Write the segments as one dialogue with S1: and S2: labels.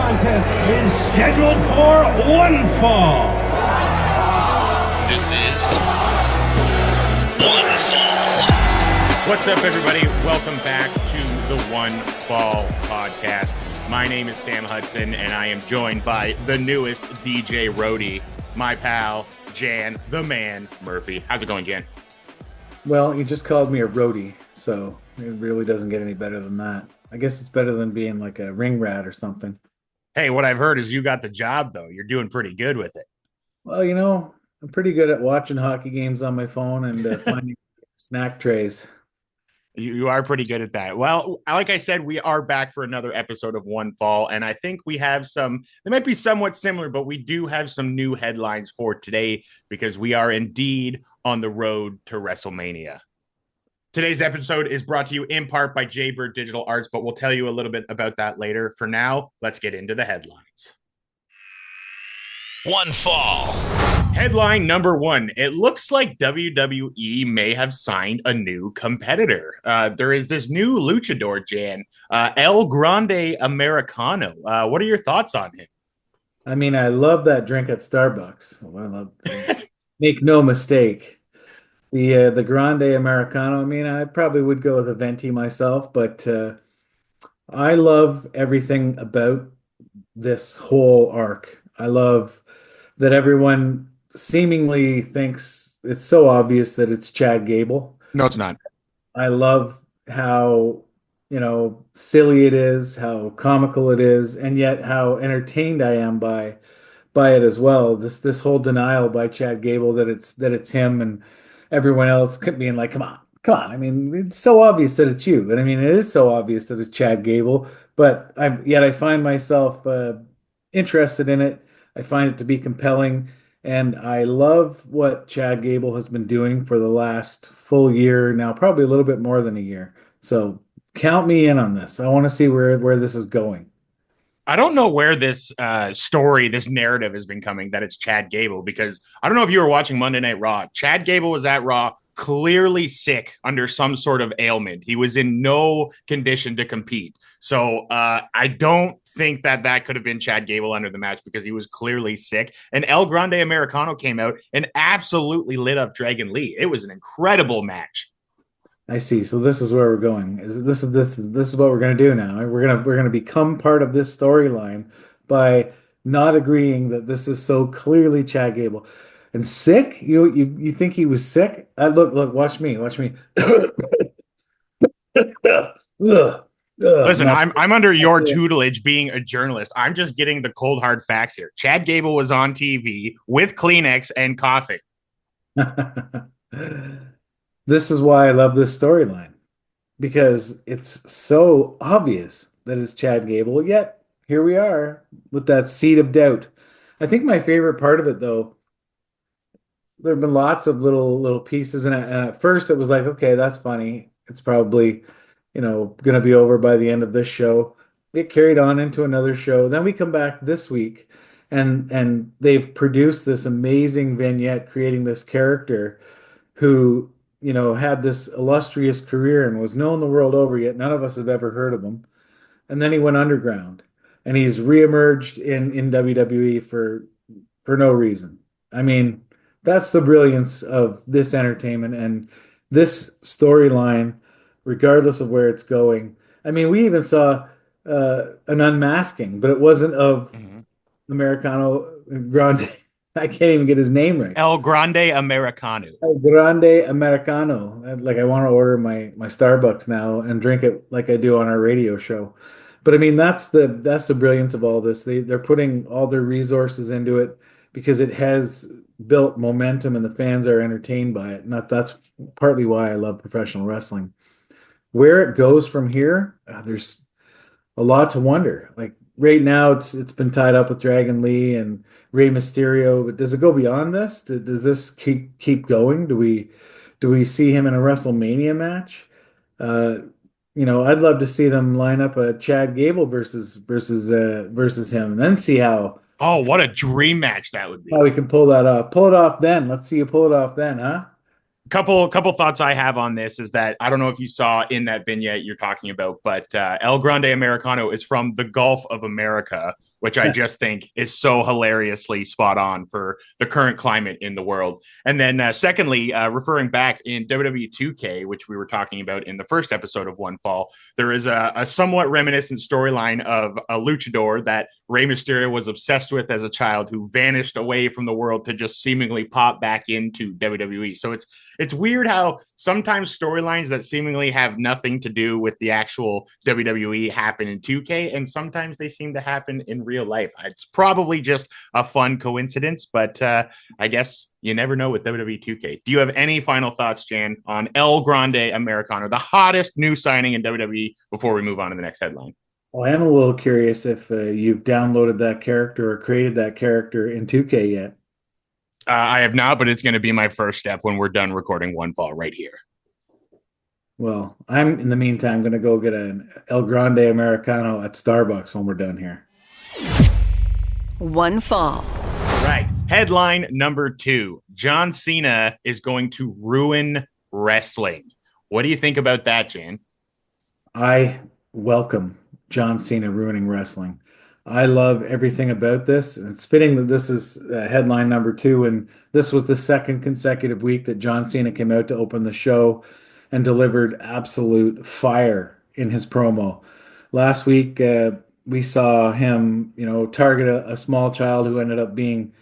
S1: contest is scheduled for OneFall.
S2: This is OneFall.
S3: What's up, everybody? Welcome back to the OneFall podcast. My name is Sam Hudson, and I am joined by the newest DJ roadie, my pal, Jan, the man, Murphy. How's it going, Jan?
S4: Well, you just called me a roadie, so it really doesn't get any better than that. I guess it's better than being like a ring rat or something.
S3: Hey, what I've heard is you got the job, though. You're doing pretty good with it.
S4: Well, I'm pretty good at watching hockey games on my phone and finding snack trays.
S3: You are pretty good at that. Well, like I said, we are back for another episode of OneFall, and I think we have they might be somewhat similar, but we do have some new headlines for today because we are indeed on the road to WrestleMania. Today's episode is brought to you in part by Jaybird Digital Arts, but we'll tell you a little bit about that later. For now, let's get into the headlines.
S2: OneFall.
S3: Headline number one. It looks like WWE may have signed a new competitor. There is this new luchador, Jan, El Grande Americano. What are your thoughts on him?
S4: I mean, I love that drink at Starbucks. Make no mistake. The Grande Americano, I mean, I probably would go with a venti myself, but I love everything about this whole arc. I love that everyone seemingly thinks it's so obvious that it's Chad Gable.
S3: No, it's not.
S4: I love how, silly it is, how comical it is, and yet how entertained I am by it as well. This whole denial by Chad Gable that it's him and everyone else being like, come on. I mean, it's so obvious that it's you. And I mean, it is so obvious that it's Chad Gable, but I find myself interested in it. I find it to be compelling, and I love what Chad Gable has been doing for the last full year now, probably a little bit more than a year. So count me in on this. I want to see where this is going.
S3: I don't know where this this narrative has been coming that it's Chad Gable, because I don't know if you were watching Monday Night Raw. Chad Gable was at Raw clearly sick under some sort of ailment. He was in no condition to compete. So I don't think that could have been Chad Gable under the mask because he was clearly sick. And El Grande Americano came out and absolutely lit up Dragon Lee. It was an incredible match.
S4: I see. So this is where we're going. This is what we're going to do now. We're going to become part of this storyline by not agreeing that this is so clearly Chad Gable. And sick? You think he was sick? Look, watch me.
S3: Listen, I'm under your tutelage being a journalist. I'm just getting the cold hard facts here. Chad Gable was on TV with Kleenex and coughing.
S4: This is why I love this storyline, because it's so obvious that it's Chad Gable, yet here we are with that seed of doubt. I think my favorite part of it, though, there have been lots of little pieces, and at first it was like, okay, that's funny. It's probably, going to be over by the end of this show. It carried on into another show. Then we come back this week, and they've produced this amazing vignette creating this character who had this illustrious career and was known the world over, yet none of us have ever heard of him. And then he went underground, and he's reemerged in WWE for no reason. I mean, that's the brilliance of this entertainment and this storyline, regardless of where it's going. I mean, we even saw an unmasking, but it wasn't of Americano Grande. I can't even get his name right.
S3: El Grande Americano.
S4: El Grande Americano. Like, I want to order my Starbucks now and drink it like I do on our radio show. But I mean, that's the brilliance of all this. They're putting all their resources into it because it has built momentum and the fans are entertained by it. And that's partly why I love professional wrestling. Where it goes from here, there's a lot to wonder. Like, right now, it's been tied up with Dragon Lee and Rey Mysterio, but does it go beyond this? Does this keep going? Do we see him in a WrestleMania match? I'd love to see them line up a Chad Gable versus him, and then see how.
S3: Oh, what a dream match that would be!
S4: How we can pull that off. Pull it off then. Let's see you pull it off then, huh?
S3: Couple thoughts I have on this is that I don't know if you saw in that vignette you're talking about, but El Grande Americano is from the Gulf of America, which I just think is so hilariously spot on for the current climate in the world. And then, secondly, referring back in WWE 2K, which we were talking about in the first episode of OneFall, there is a somewhat reminiscent storyline of a luchador that Rey Mysterio was obsessed with as a child, who vanished away from the world to just seemingly pop back into WWE. So it's weird how sometimes storylines that seemingly have nothing to do with the actual WWE happen in 2K, and sometimes they seem to happen in real life. It's probably just a fun coincidence, but I guess you never know with WWE 2K. Do you have any final thoughts, Jan, on El Grande Americano, the hottest new signing in WWE, before we move on to the next headline?
S4: Well, I am a little curious if you've downloaded that character or created that character in 2K yet.
S3: I have not, but it's going to be my first step when we're done recording OneFall right here.
S4: Well, I'm in the meantime going to go get an El Grande Americano at Starbucks when we're done here.
S5: OneFall.
S3: All right. Headline number 2. John Cena is going to ruin wrestling. What do you think about that, Jan?
S4: I welcome John Cena ruining wrestling. I love everything about this. And it's fitting that this is headline number 2. And this was the second consecutive week that John Cena came out to open the show and delivered absolute fire in his promo. Last week, we saw him, target a small child who ended up being,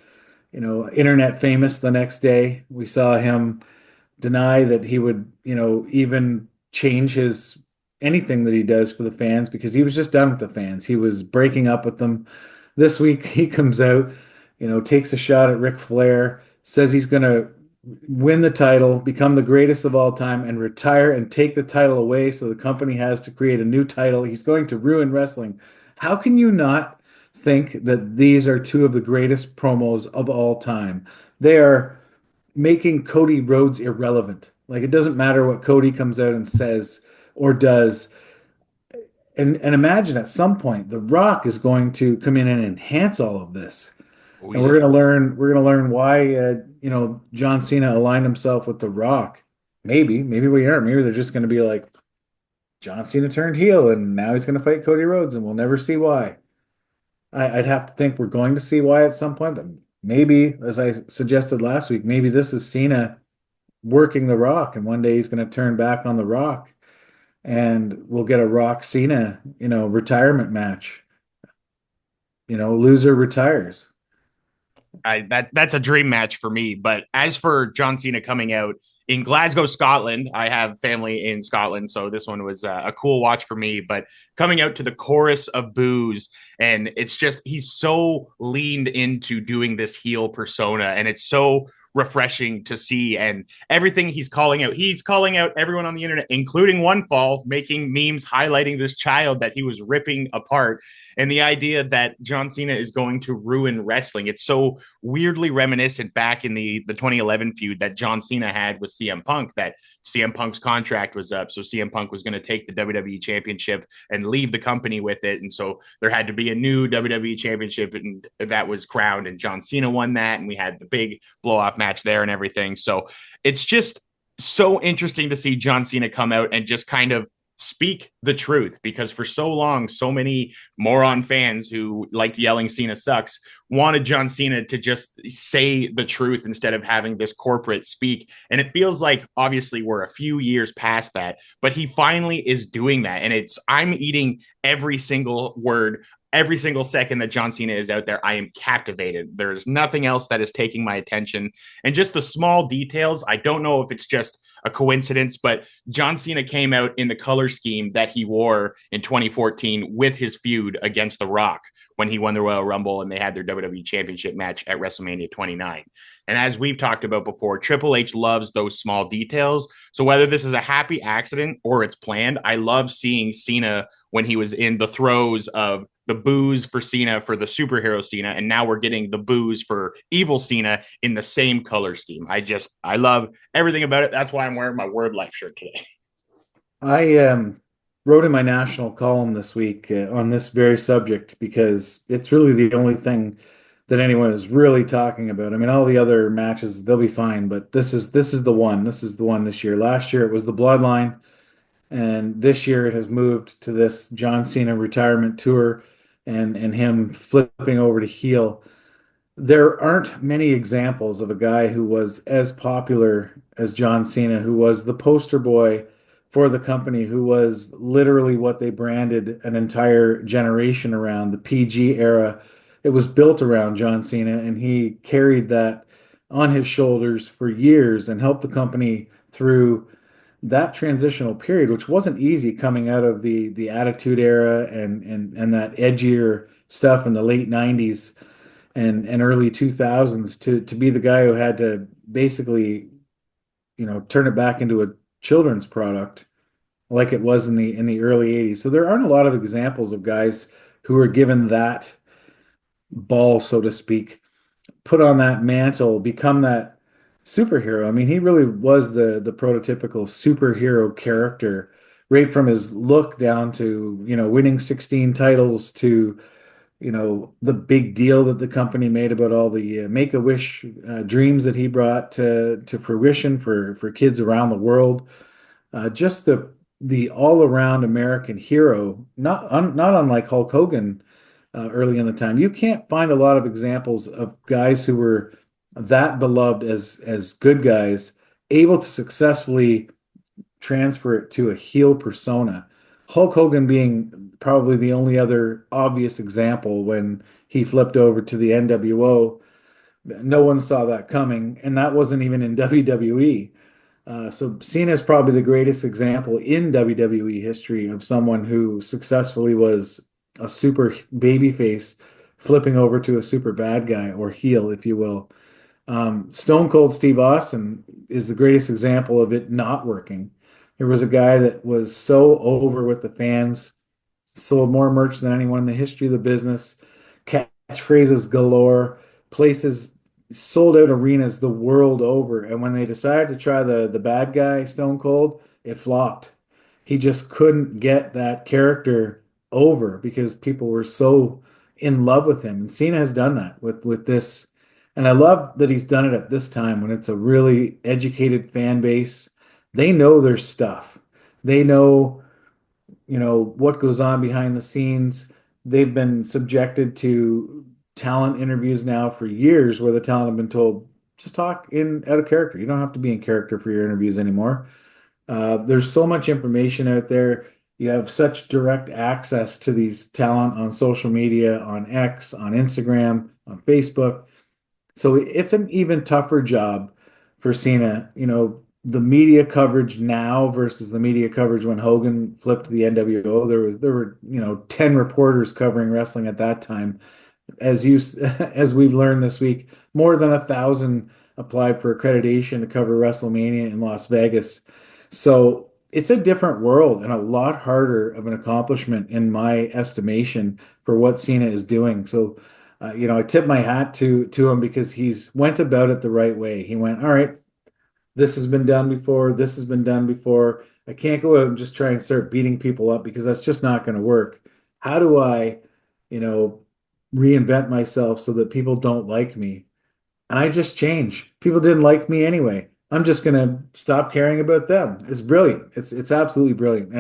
S4: internet famous the next day. We saw him deny that he would, even change his anything that he does for the fans because he was just done with the fans. He was breaking up with them. This week he comes out, takes a shot at Ric Flair, says he's going to win the title, become the greatest of all time, and retire and take the title away so the company has to create a new title. He's going to ruin wrestling. How can you not think that these are two of the greatest promos of all time? They are making Cody Rhodes irrelevant. Like, it doesn't matter what Cody comes out and says or does. And imagine at some point The Rock is going to come in and enhance all of this.
S3: Oh,
S4: And
S3: yeah.
S4: we're gonna learn why John Cena aligned himself with The Rock. Maybe we are. Maybe they're just gonna be like, John Cena turned heel and now he's gonna fight Cody Rhodes and we'll never see why. I'd have to think we're going to see why at some point, but maybe, as I suggested last week, maybe this is Cena working The Rock, and one day he's going to turn back on The Rock, and we'll get a Rock Cena, retirement match. Loser retires.
S3: That's a dream match for me. But as for John Cena coming out in Glasgow, Scotland, I have family in Scotland, so this one was a cool watch for me. But coming out to the chorus of boos, and it's just he's so leaned into doing this heel persona, and it's so refreshing to see. And everything he's calling out everyone on the internet, including OneFall, making memes highlighting this child that he was ripping apart. And the idea that John Cena is going to ruin wrestling, it's so weirdly reminiscent back in the 2011 feud that John Cena had with CM Punk, that CM Punk's contract was up, so CM Punk was going to take the WWE championship and leave the company with it. And so there had to be a new WWE championship, and that was crowned, and John Cena won that, and we had the big blow-off match there and everything. So it's just so interesting to see John Cena come out and just kind of speak the truth, because for so long, so many moron fans who liked yelling Cena sucks wanted John Cena to just say the truth instead of having this corporate speak. And it feels like obviously we're a few years past that, but he finally is doing that. And I'm eating every single word. Every single second that John Cena is out there, I am captivated. There's nothing else that is taking my attention. And just the small details, I don't know if it's just a coincidence, but John Cena came out in the color scheme that he wore in 2014 with his feud against The Rock when he won the Royal Rumble and they had their WWE Championship match at WrestleMania 29. And as we've talked about before, Triple H loves those small details. So whether this is a happy accident or it's planned, I love seeing Cena when he was in the throes of the boos for Cena for the superhero Cena, and now we're getting the boos for evil Cena in the same color scheme. I love everything about it. That's why I'm wearing my Word Life shirt today.
S4: I wrote in my national column this week on this very subject because it's really the only thing that anyone is really talking about. I mean, all the other matches, they'll be fine, but this is the one. This is the one this year. Last year it was the Bloodline, and this year it has moved to this John Cena retirement tour. and him flipping over to heel. There aren't many examples of a guy who was as popular as John Cena, who was the poster boy for the company, who was literally what they branded an entire generation around, the PG era. It was built around John Cena, and he carried that on his shoulders for years and helped the company through that transitional period, which wasn't easy coming out of the Attitude Era and that edgier stuff in the late 90s and early 2000s to be the guy who had to basically, turn it back into a children's product like it was in the early 80s. So there aren't a lot of examples of guys who were given that ball, so to speak, put on that mantle, become that superhero. I mean, he really was the prototypical superhero character, right from his look down to, winning 16 titles to, the big deal that the company made about all the Make-A-Wish dreams that he brought to fruition for kids around the world. Just the all-around American hero, not unlike Hulk Hogan early in the time. You can't find a lot of examples of guys who were that beloved as good guys, able to successfully transfer it to a heel persona. Hulk Hogan being probably the only other obvious example when he flipped over to the NWO. No one saw that coming, and that wasn't even in WWE. So Cena is probably the greatest example in WWE history of someone who successfully was a super babyface flipping over to a super bad guy or heel, if you will. Stone Cold Steve Austin is the greatest example of it not working. There was a guy that was so over with the fans, sold more merch than anyone in the history of the business, catchphrases galore, places sold out arenas the world over. And when they decided to try the bad guy Stone Cold, it flopped. He just couldn't get that character over because people were so in love with him. And Cena has done that with this. And I love that he's done it at this time when it's a really educated fan base. They know their stuff. They know, what goes on behind the scenes. They've been subjected to talent interviews now for years where the talent have been told, just talk in out of character. You don't have to be in character for your interviews anymore. There's so much information out there. You have such direct access to these talent on social media, on X, on Instagram, on Facebook. So it's an even tougher job for Cena. The media coverage now versus the media coverage when Hogan flipped the NWO. There were 10 reporters covering wrestling at that time. As you as we've learned this week, more than 1,000 applied for accreditation to cover WrestleMania in Las Vegas. So it's a different world and a lot harder of an accomplishment in my estimation for what Cena is doing. So I tip my hat to him because he's went about it the right way. He went, all right, this has been done before. This has been done before. I can't go out and just try and start beating people up because that's just not going to work. How do I, you know, reinvent myself so that people don't like me? And I just change. People didn't like me anyway. I'm just going to stop caring about them. It's brilliant. It's absolutely brilliant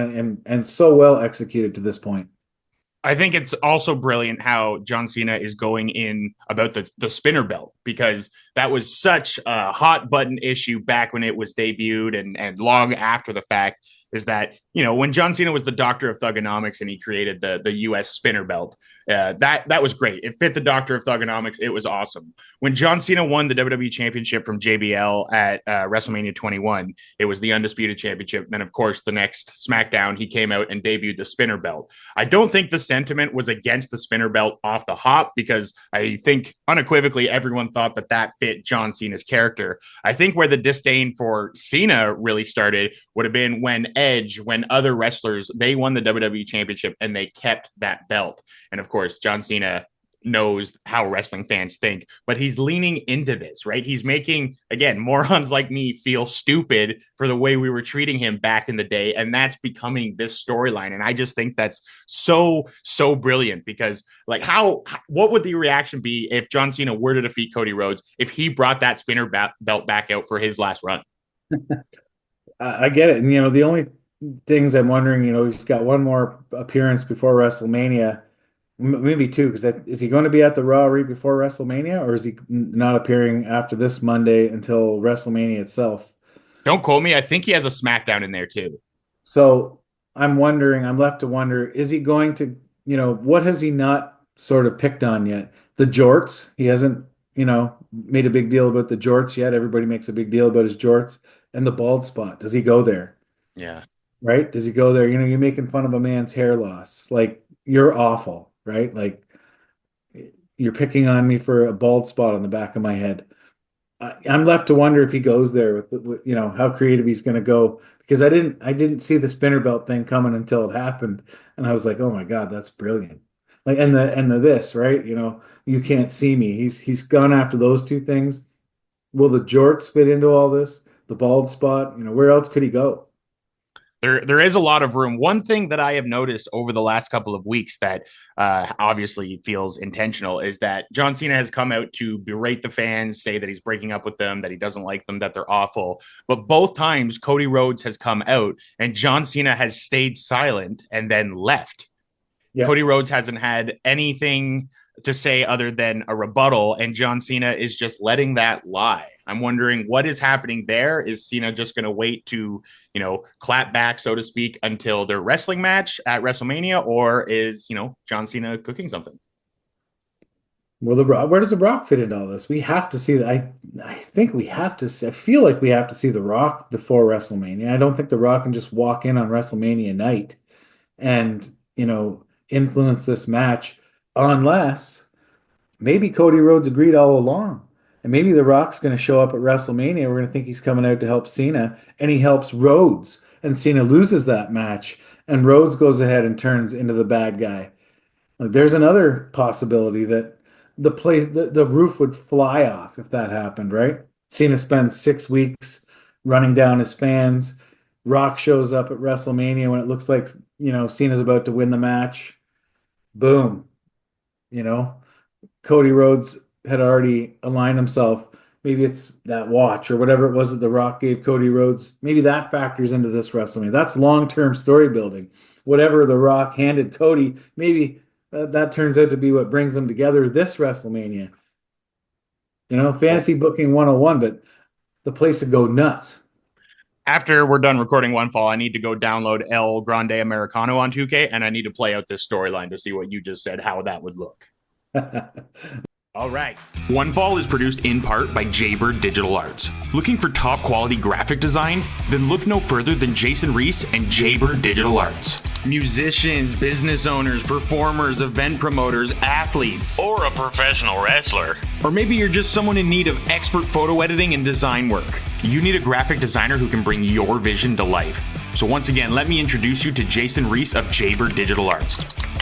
S4: and so well executed to this point.
S3: I think it's also brilliant how John Cena is going in about the spinner belt because that was such a hot button issue back when it was debuted and long after the fact is that, when John Cena was the doctor of thugonomics and he created the US spinner belt, that was great. It fit the doctor of thugonomics. It was awesome. When John Cena won the WWE championship from JBL at WrestleMania 21, it was the undisputed championship. Then, of course, the next SmackDown, he came out and debuted the spinner belt. I don't think the sentiment was against the spinner belt off the hop because I think unequivocally everyone thought that fit John Cena's character. I think where the disdain for Cena really started would have been when other wrestlers, they won the WWE championship and they kept that belt. And of course, John Cena knows how wrestling fans think, but he's leaning into this, right? He's making, again, morons like me feel stupid for the way we were treating him back in the day. And that's becoming this storyline. And I just think that's so brilliant because what would the reaction be if John Cena were to defeat Cody Rhodes, if he brought that spinner belt back out for his last run?
S4: I get it. And, the only things I'm wondering, he's got one more appearance before WrestleMania. Maybe two, because is he going to be at the Raw right before WrestleMania, or is he not appearing after this Monday until WrestleMania itself?
S3: Don't quote me. I think he has a SmackDown in there too.
S4: So I'm wondering, I'm left to wonder, is he going to, what has he not sort of picked on yet? The jorts. He hasn't, made a big deal about the jorts yet. Everybody makes a big deal about his jorts and the bald spot. Does he go there?
S3: Yeah.
S4: Right? Does he go there? You're making fun of a man's hair loss. Like, you're awful, right? Like, you're picking on me for a bald spot on the back of my head. I'm left to wonder if he goes there with how creative he's going to go, because I didn't see the spinner belt thing coming until it happened, and I was like, oh my God, that's brilliant. Like, and the this, right? You can't see me. He's gone after those two things. Will the jorts fit into all this? The bald spot, where else could he go?
S3: There is a lot of room. One thing that I have noticed over the last couple of weeks that obviously feels intentional is that John Cena has come out to berate the fans, say that he's breaking up with them, that he doesn't like them, that they're awful. But both times Cody Rhodes has come out and John Cena has stayed silent and then left.
S4: Yeah.
S3: Cody Rhodes hasn't had anything to say other than a rebuttal, and John Cena is just letting that lie. I'm wondering what is happening there. Is Cena just going to wait to, clap back, so to speak, until their wrestling match at WrestleMania, or is, John Cena cooking something?
S4: Well, where does the Rock fit into all this? We have to see that. I think we have to see, I feel like we have to see the Rock before WrestleMania. I don't think the Rock can just walk in on WrestleMania night and, influence this match, unless maybe Cody Rhodes agreed all along. And maybe The Rock's going to show up at WrestleMania. We're going to think he's coming out to help Cena, and he helps Rhodes, and Cena loses that match, and Rhodes goes ahead and turns into the bad guy. Like, there's another possibility that the roof would fly off if that happened, right? Cena spends 6 weeks running down his fans. Rock shows up at WrestleMania when it looks like, Cena's about to win the match. Boom. You know, Cody Rhodes had already aligned himself. Maybe it's that watch or whatever it was that The Rock gave Cody Rhodes. Maybe that factors into this WrestleMania. That's long-term story building. Whatever The Rock handed Cody, maybe that turns out to be what brings them together this WrestleMania. Fantasy booking 101, but the place would go nuts.
S3: After we're done recording OneFall, I need to go download El Grande Americano on 2K, and I need to play out this storyline to see what you just said, how that would look. All right. OneFall is produced in part by Jaybird Digital Arts. Looking for top quality graphic design? Then look no further than Jason Reese and Jaybird Digital Arts. Musicians, business owners, performers, event promoters, athletes,
S2: Or a professional wrestler.
S3: or maybe you're just someone in need of expert photo editing and design work. You need a graphic designer who can bring your vision to life. So once again, let me introduce you to Jason Reese of Jaybird Digital Arts.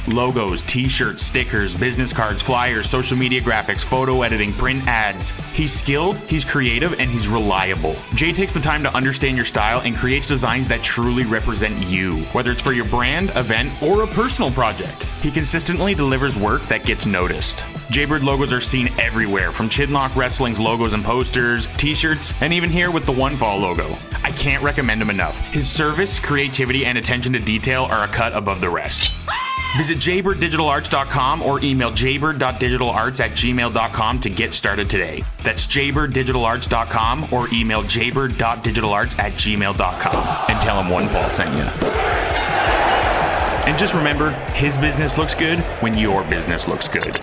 S3: Logos, t-shirts, stickers, business cards, flyers, social media graphics, photo editing, print ads. He's skilled, he's creative, and he's reliable. Jay takes the time to understand your style and creates designs that truly represent you, whether it's for your brand, event, or a personal project. He consistently delivers work that gets noticed. Jaybird logos are seen everywhere, from Chinlock Wrestling's logos and posters, t-shirts, and even here with the OneFall logo. I can't recommend him enough. His service, creativity, and attention to detail are a cut above the rest. Visit jaybirddigitalarts.com or email jaybird.digitalarts@gmail.com to get started today. That's jaybirddigitalarts.com or email jaybird.digitalarts@gmail.com and tell him OneFall sent you. And just remember, his business looks good when your business looks good.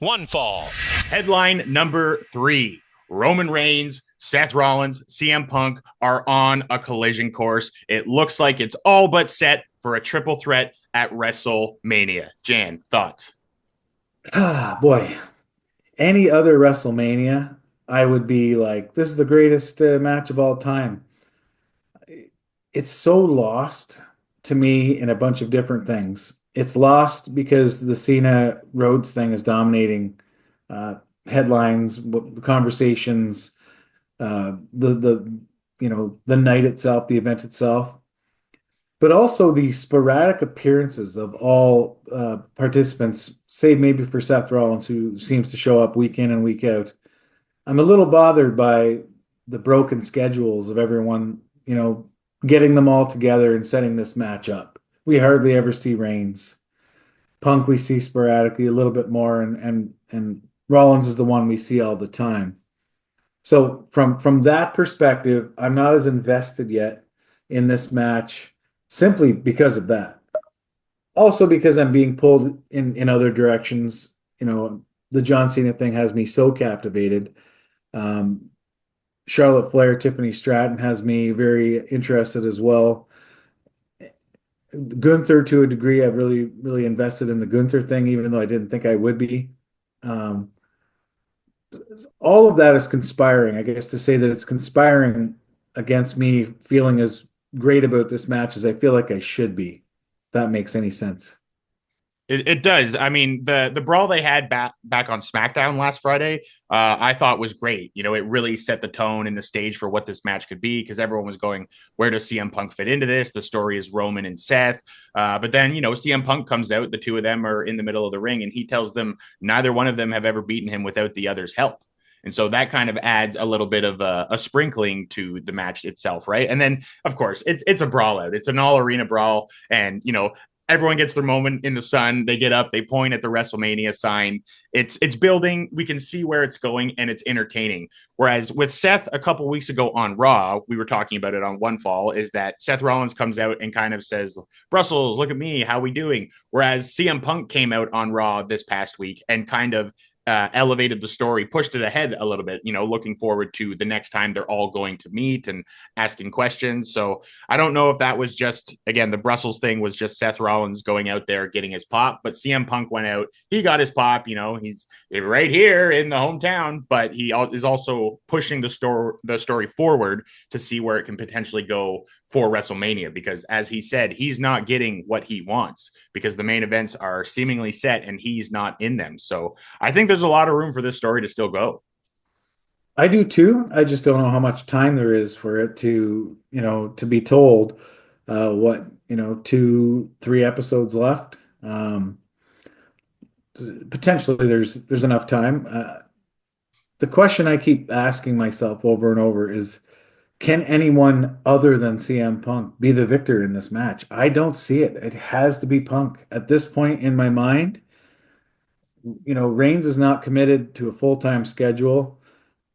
S2: OneFall.
S3: Headline number 3. Roman Reigns, Seth Rollins, CM Punk are on a collision course. It looks like it's all but set for a triple threat at WrestleMania. Jan, thoughts?
S4: Ah, boy. Any other WrestleMania, I would be like, this is the greatest match of all time. It's so lost to me in a bunch of different things. It's lost because the Cena Rhodes thing is dominating headlines, conversations, the night itself, the event itself, but also the sporadic appearances of all participants, save maybe for Seth Rollins, who seems to show up week in and week out. I'm a little bothered by the broken schedules of everyone, getting them all together and setting this match up. We hardly ever see Reigns. Punk we see sporadically a little bit more, and Rollins is the one we see all the time. So from that perspective, I'm not as invested yet in this match simply because of that. Also because I'm being pulled in other directions. The John Cena thing has me so captivated. Um, Charlotte Flair, Tiffany Stratton has me very interested as well. Gunther, to a degree, I've really invested in the Gunther thing, even though I didn't think I would be. Um, all of that is conspiring, I guess, to say that it's conspiring against me feeling as great about this match as I feel like I should be. If that makes any sense.
S3: It does. I mean, the brawl they had back on SmackDown last Friday, I thought was great. It really set the tone and the stage for what this match could be because everyone was going, where does CM Punk fit into this? The story is Roman and Seth. But then, CM Punk comes out, the two of them are in the middle of the ring, and he tells them neither one of them have ever beaten him without the other's help. And so that kind of adds a little bit of a sprinkling to the match itself, right? And then, of course, it's a brawl out. It's an all arena brawl, and everyone gets their moment in the sun. They get up, they point at the WrestleMania sign. It's building. We can see where it's going, and it's entertaining. Whereas with Seth a couple weeks ago on Raw, we were talking about it on OneFall, is that Seth Rollins comes out and kind of says, Brussels, look at me, how we doing? Whereas CM Punk came out on Raw this past week and kind of elevated the story, pushed it ahead a little bit, looking forward to the next time they're all going to meet and asking questions. So I don't know if that was just, again, the Brussels thing was just Seth Rollins going out there getting his pop, but CM Punk went out, he got his pop, he's right here in the hometown, but he is also pushing the story forward to see where it can potentially go for WrestleMania, because as he said, he's not getting what he wants because the main events are seemingly set and he's not in them. So I think there's a lot of room for this story to still go.
S4: I do too. I just don't know how much time there is for it to be told. What, 2, 3 episodes left. Potentially there's enough time. The question I keep asking myself over and over is, can anyone other than CM Punk be the victor in this match? I don't see it. It has to be Punk. At this point in my mind, Reigns is not committed to a full-time schedule.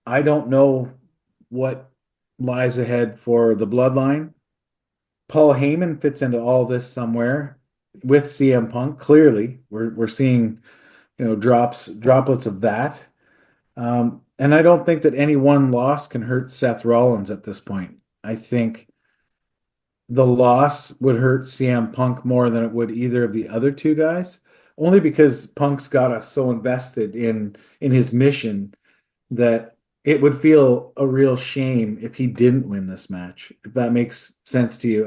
S4: I don't know what lies ahead for the bloodline. Paul Heyman fits into all this somewhere with CM Punk. Clearly, we're seeing, droplets of that. And I don't think that any one loss can hurt Seth Rollins at this point. I think the loss would hurt CM Punk more than it would either of the other two guys, only because Punk's got us so invested in his mission that it would feel a real shame if he didn't win this match, if that makes sense to you.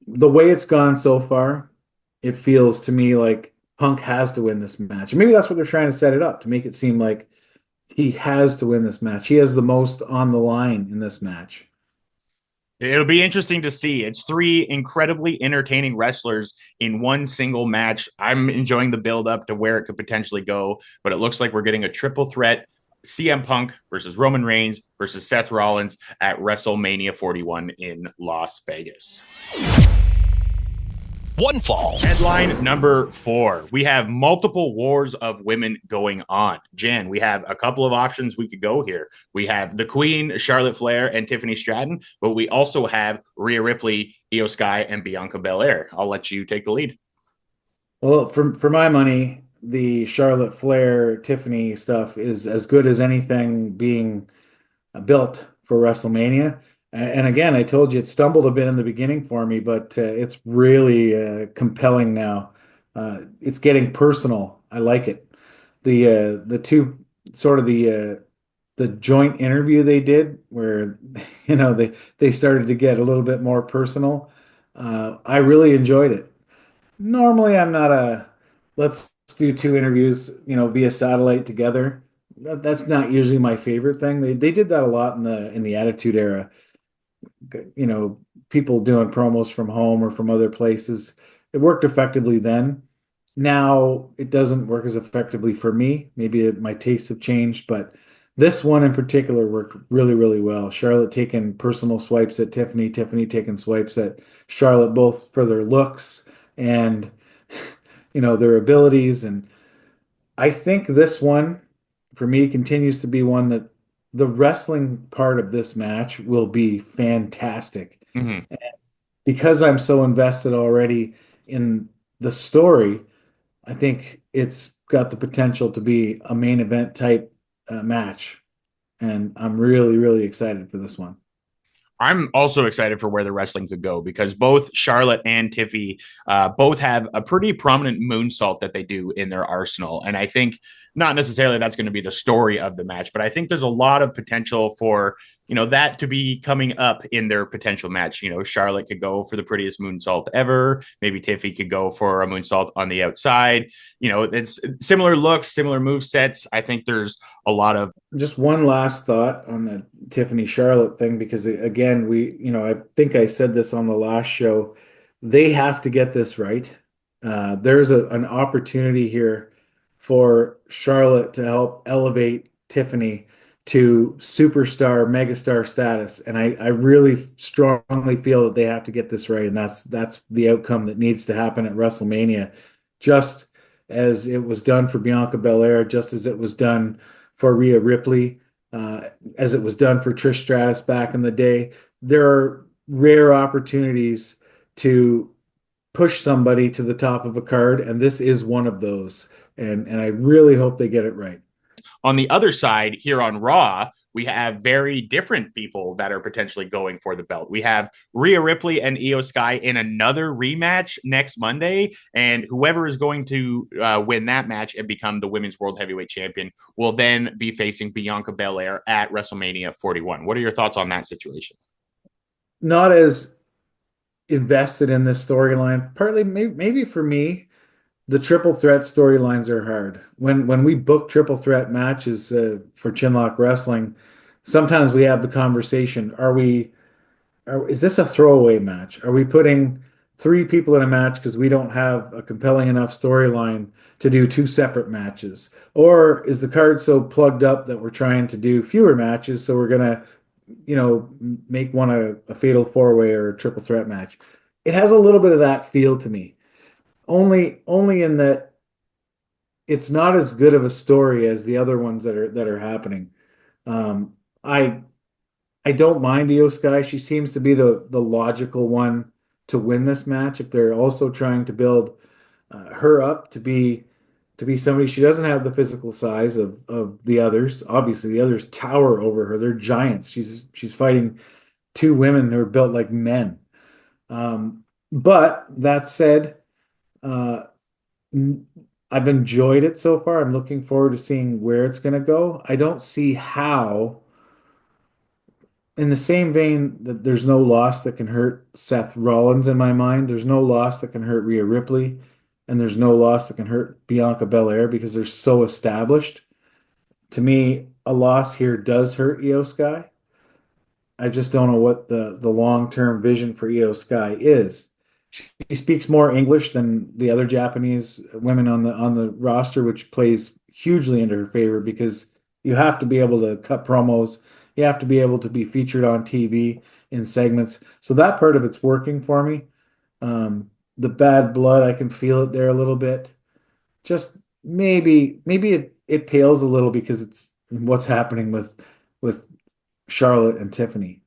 S4: The way it's gone so far, it feels to me like Punk has to win this match. And maybe that's what they're trying to set it up, to make it seem like he has to win this match. He has the most on the line in this match.
S3: It'll be interesting to see. It's 3 incredibly entertaining wrestlers in one single match. I'm enjoying the build up to where it could potentially go, but it looks like we're getting a triple threat: CM Punk versus Roman Reigns versus Seth Rollins at WrestleMania 41 in Las Vegas.
S2: OneFall.
S3: Headline number 4. We have multiple wars of women going on. Jen, we have a couple of options we could go here. We have the Queen, Charlotte Flair, and Tiffany Stratton, but we also have Rhea Ripley, Io Sky, and Bianca Belair. I'll let you take the lead.
S4: Well, for my money, the Charlotte Flair Tiffany stuff is as good as anything being built for WrestleMania. And again, I told you it stumbled a bit in the beginning for me, but it's really compelling now. It's getting personal. I like it. The two sort of the joint interview they did, where they started to get a little bit more personal. I really enjoyed it. Normally, I'm not a let's do 2 interviews, via satellite together. That's not usually my favorite thing. They did that a lot in the Attitude Era. People doing promos from home or from other places. It worked effectively then. Now it doesn't work as effectively for me. Maybe my tastes have changed, but this one in particular worked really, really well. Charlotte taking personal swipes at Tiffany, Tiffany taking swipes at Charlotte, both for their looks and their abilities. And I think this one, for me, continues to be one that the wrestling part of this match will be fantastic.
S3: Mhm.
S4: Because I'm so invested already in the story, I think it's got the potential to be a main event type match. And I'm really, really excited for this one.
S3: I'm also excited for where the wrestling could go because both Charlotte and Tiffy both have a pretty prominent moonsault that they do in their arsenal. And I think not necessarily that's going to be the story of the match, but I think there's a lot of potential for that to be coming up in their potential match. Charlotte could go for the prettiest moonsault ever. Maybe Tiffy could go for a moonsault on the outside. It's similar looks, similar move sets. I think there's a lot of
S4: Just one last thought on the Tiffany Charlotte thing, because again, I think I said this on the last show. They have to get this right. There's an opportunity here for Charlotte to help elevate Tiffany to superstar, megastar status. And I really strongly feel that they have to get this right. And that's the outcome that needs to happen at WrestleMania. Just as it was done for Bianca Belair, just as it was done for Rhea Ripley, as it was done for Trish Stratus back in the day. There are rare opportunities to push somebody to the top of a card, and this is one of those. And I really hope they get it right.
S3: On the other side, here on Raw, we have very different people that are potentially going for the belt. We have Rhea Ripley and Io Sky in another rematch next Monday, and whoever is going to win that match and become the Women's World Heavyweight Champion will then be facing Bianca Belair at WrestleMania 41. What are your thoughts on that situation?
S4: Not as invested in this storyline, partly maybe for me. The triple threat storylines are hard. When we book triple threat matches for Chinlock Wrestling, sometimes we have the conversation: is this a throwaway match? Are we putting three people in a match because we don't have a compelling enough storyline to do two separate matches? Or is the card so plugged up that we're trying to do fewer matches, so we're gonna, make one a fatal four-way or a triple threat match? It has a little bit of that feel to me. Only in that it's not as good of a story as the other ones that are happening. Um, I I don't mind Io Sky. She seems to be the logical one to win this match. If they're also trying to build her up to be somebody, she doesn't have the physical size of the others. Obviously, the others tower over her. They're giants. She's fighting two women who are built like men. But that said, uh, I've enjoyed it so far. I'm looking forward to seeing where it's going to go. I don't see how, in the same vein that there's no loss that can hurt Seth Rollins in my mind, there's no loss that can hurt Rhea Ripley, and there's no loss that can hurt Bianca Belair because they're so established. To me, a loss here does hurt Io Sky. I just don't know what the long-term vision for Io Sky is. She speaks more English than the other Japanese women on the roster, which plays hugely into her favor because you have to be able to cut promos. You have to be able to be featured on TV in segments. So that part of it's working for me. The bad blood, I can feel it there a little bit. Just maybe it pales a little because it's what's happening with Charlotte and Tiffany.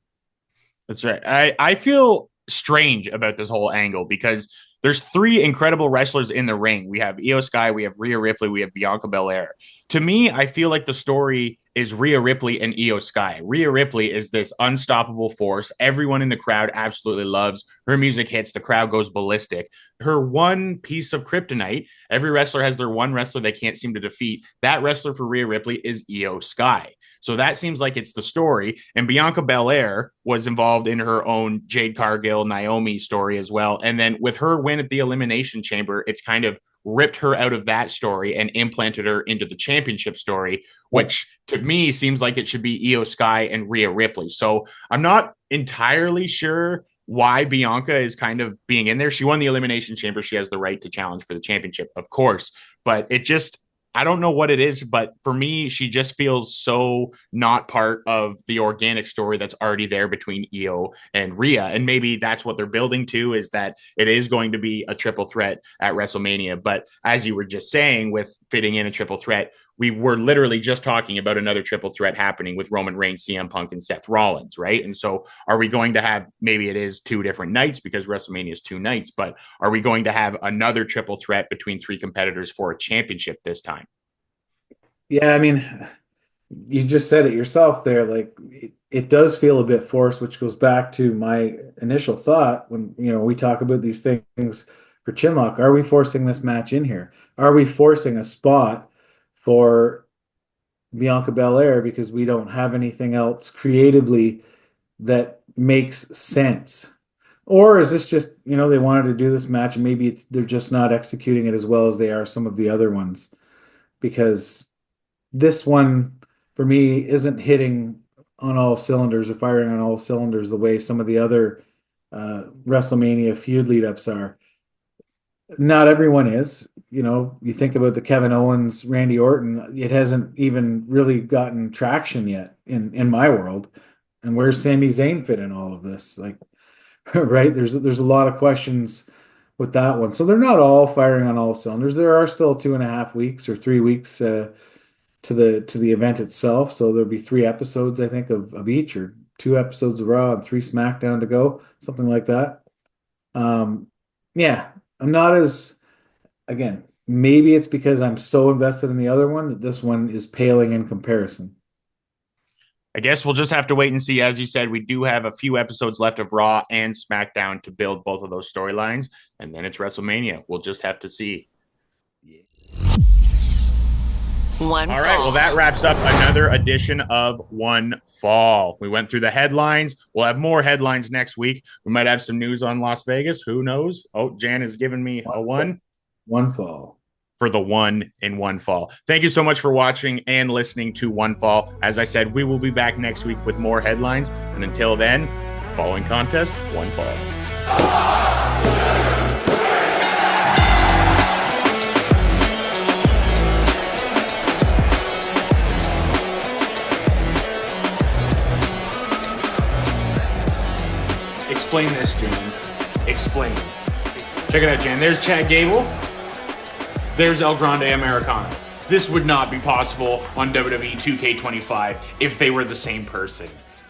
S3: That's right. I feel strange about this whole angle because there's three incredible wrestlers in the ring. We have Io Sky, we have Rhea Ripley, we have Bianca Belair. To me, I feel like the story is Rhea Ripley and Io Sky. Rhea Ripley is this unstoppable force. Everyone in the crowd absolutely loves. Her music hits, the crowd goes ballistic. Her one piece of kryptonite, every wrestler has their one wrestler they can't seem to defeat. That wrestler for Rhea Ripley is Io Sky. So that seems like it's the story. And Bianca Belair was involved in her own Jade Cargill, Naomi story as well. And then with her win at the Elimination Chamber, it's kind of ripped her out of that story and implanted her into the championship story, which to me seems like it should be Io Sky and Rhea Ripley. So I'm not entirely sure why Bianca is kind of being in there. She won the Elimination Chamber. She has the right to challenge for the championship, of course. But it just I don't know what it is, but for me, she just feels so not part of the organic story that's already there between Io and Rhea. And maybe that's what they're building to, is that it is going to be a triple threat at WrestleMania. But as you were just saying, with fitting in a triple threat, we were literally just talking about another triple threat happening with Roman Reigns, CM Punk, and Seth Rollins, right? And so are we going to have, maybe it is 2 different nights because WrestleMania is 2 nights, but are we going to have another triple threat between 3 competitors for a championship this time?
S4: Yeah, I mean, you just said it yourself there. Like it does feel a bit forced, which goes back to my initial thought when, we talk about these things for Chinlock. Are we forcing this match in here? Are we forcing a spot for Bianca Belair because we don't have anything else creatively that makes sense? Or is this just, they wanted to do this match and maybe they're just not executing it as well as they are some of the other ones? Because this one for me isn't hitting on all cylinders or firing on all cylinders the way some of the other WrestleMania feud lead ups are. Not everyone is. You think about the Kevin Owens, Randy Orton, it hasn't even really gotten traction yet in my world. And where's Sami Zayn fit in all of this? Like, right? There's a lot of questions with that one. So they're not all firing on all cylinders. There are still 2.5 weeks or 3 weeks to the event itself. So there'll be 3 episodes, I think, of each, or 2 episodes of Raw and 3 SmackDown to go, something like that. Yeah, I'm not as, again, maybe it's because I'm so invested in the other one that this one is paling in comparison.
S3: I guess we'll just have to wait and see. As you said, we do have a few episodes left of Raw and SmackDown to build both of those storylines, and then it's WrestleMania. We'll just have to see.
S5: One
S3: All
S5: fall.
S3: right, well, that wraps up another edition of One Fall. We went through the headlines. We'll have more headlines next week. We might have some news on Las Vegas. Who knows? Oh, Jan has given me a 1.
S4: One fall.
S3: For the 1 in One Fall. Thank you so much for watching and listening to One Fall. As I said, we will be back next week with more headlines. And until then, following contest, One Fall. Explain this, Jan. Explain. Check it out, Jan. There's Chad Gable. There's El Grande Americano. This would not be possible on WWE 2K25 if they were the same person.